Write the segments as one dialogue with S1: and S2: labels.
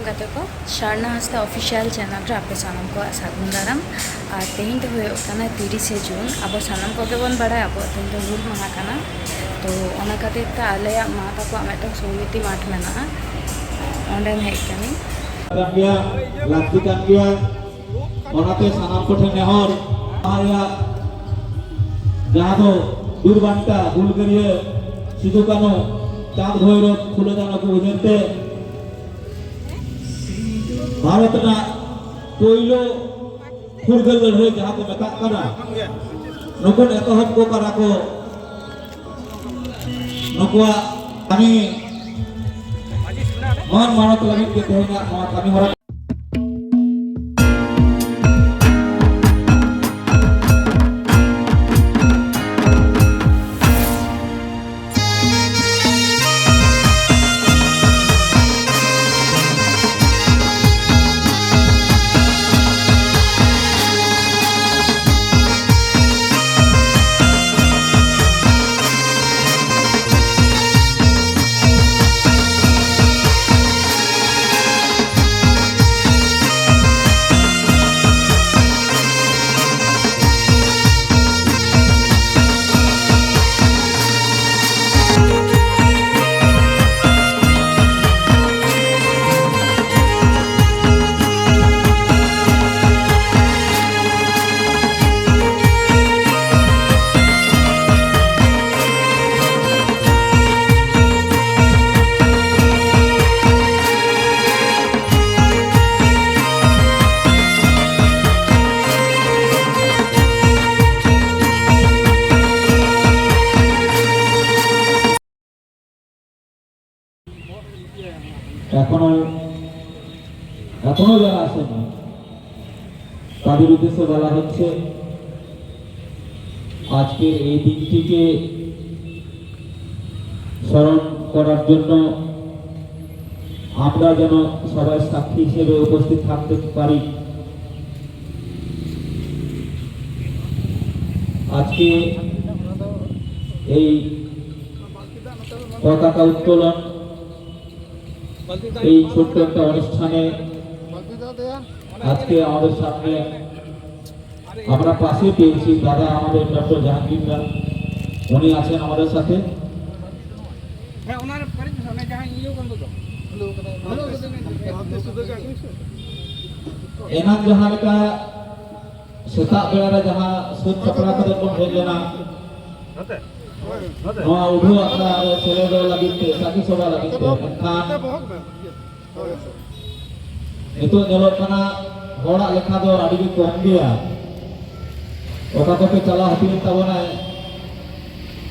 S1: गाते को शारना Hansda official channel रे आपे सानम को सागुन दाराम और तेहिं तो हुए काना 30 जून अब सानम को के बन बड़ा अब तेहिं तो हुल माहा काना तो ओना खातिर ता आलेया मा ताको मेटो सोमिति माठ मेना ओंडेन हेज कनी
S2: गया लाक्ति कान गया ओनाते सानम को ठे नेहर आया जहां दो दुर्बांटा बुलगरिया सिधु कानो चाँद भैरव फुले दाना को उजरते भारत ना कोयलो फुरगल लड़ाई जहाँ को मेता करा नोकन एतहब को करा को नोकुआ कमी मन मानत लगी के तेहना कमी हरा এখনো যারা আসেনি তাদের উদ্দেশ্যে বলা হচ্ছে আজকে এই দিনটিকে স্মরণ করার জন্য আমরা যেন সবাই সাক্ষী হিসেবে উপস্থিত থাকতে পারি। আজকে এই পতাকা উত্তোলন এই ছোট্ট একটা অনুষ্ঠানে আজকে আমাদের সামনে আমরা পাশে পেয়েছি দাদা আমাদের ডক্টর জাহাঙ্গীর উনি আছেন আমাদের সাথে। এনাম যাহা লেখা সেতাগ বেড়ারে যাহা সুদ চপড়া করে কোন হেলে না নয়া উঠো আপনার ছেলে দো লাগিতে সাকি সভা লাগিতে খান itu nyelok kana horak lekha do adi ge kom dia oka ko pe chala hatin tabona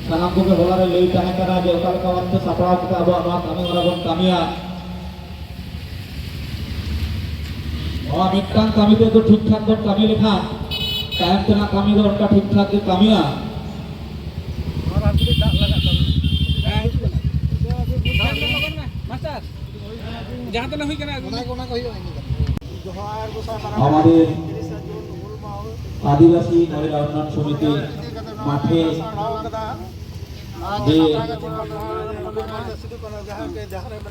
S2: sanam ko ke holare lei tahe kana je oka ka wante sapra kita abo ma kami ora bon kamia oa mitang kami to ঠিক ঠাক bon kami lekha time tena kami do onka ঠিক ঠাক ge kamia ora apni dak laga tam master जहाँ तो नहीं करना हमारे आदिवासी महिला उन्नयन समिति माठे যে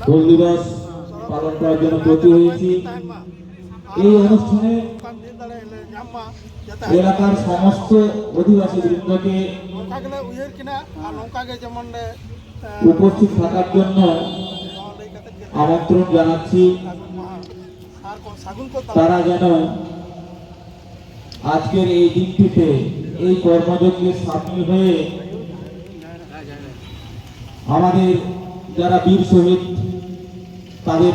S2: হুল দিবস পালন করার জন্য ব্রতী হয়েছি। এই অনুষ্ঠানে এলাকার সমস্ত অধিবাসী বৃন্দকে উপস্থিত থাকার জন্য আমন্ত্রণ জানাচ্ছি। তারা যেন আজকের এই দিনটিতে এই কর্মযজ্ঞে সামিল হয়ে আমাদের যারা বীর শহীদ তাদের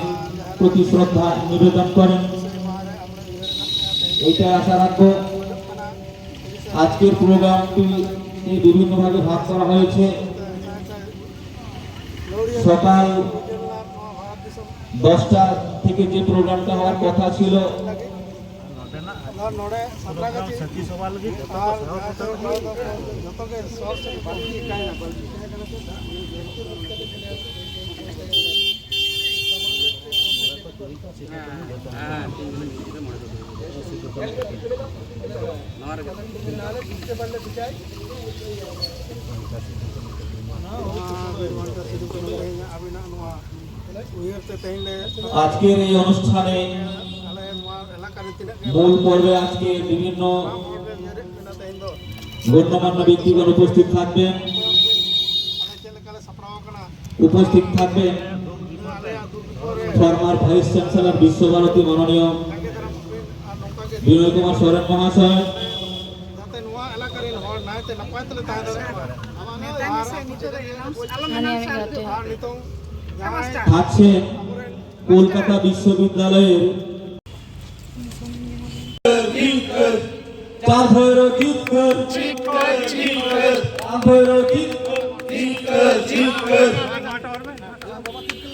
S2: প্রতি শ্রদ্ধা নিবেদন করেন এইটাই আশা রাখবো। আজকের প্রোগ্রামটি বিভিন্নভাবে ভাগ করা হয়েছে। সকাল 10টা থেকে যে প্রোগ্রামটা হওয়ার কথা ছিল
S3: উইয়ারতে তেইলে
S2: আজকের এই অনুষ্ঠানে
S3: আলে নোয়া এলাকারে তিনাক
S2: মূল পর্বে আজকে বিভিন্ন
S3: হড় ᱧᱮᱨᱮ ᱢᱮᱱᱟ তেইন দো
S2: গণ্যমান্য ব্যক্তিগণ উপস্থিত থাকবেন।
S3: আলে চেলেকালে সাপড়াও কানা
S2: উপস্থিত থাকবেন
S3: আলে দুর্গপুরে
S2: ফরমার ভাইস চ্যান্সেলর বিশ্বভারতী মাননীয়
S3: আগে তারা আর নৌকা গে
S2: বিনয় কুমার সরেন মহাশয়,
S3: যাতে নোয়া এলাকারে হড় নাইতে নাপায় তলে তাহে দাঁড়ায় আর নিতং জাহায়
S2: থাকছেন কলকাতা বিশ্ববিদ্যালয়ের চার ভৈরব জিতকর চার ভৈরব জিতকর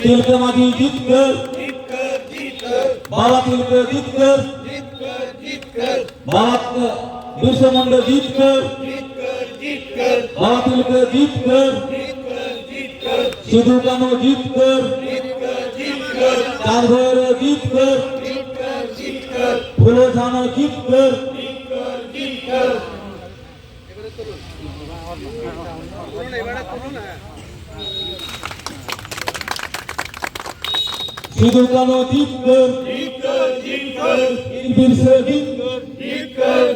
S2: तिलके माजी जीतकर बाबा तिलके जीतकर बाबा बिरसा मुंडा जीतकर बाबा तिलके जीतकर सिद्धू कान्हू जीतकर चार भैरव जीतकर फुलो झानो जीतकर सिद्धू कान्हू जीतकर बिरसा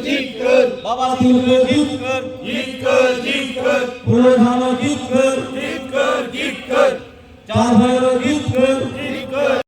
S2: जीतकर बाबा तिलके जीतकर फुलो झानो जीतकर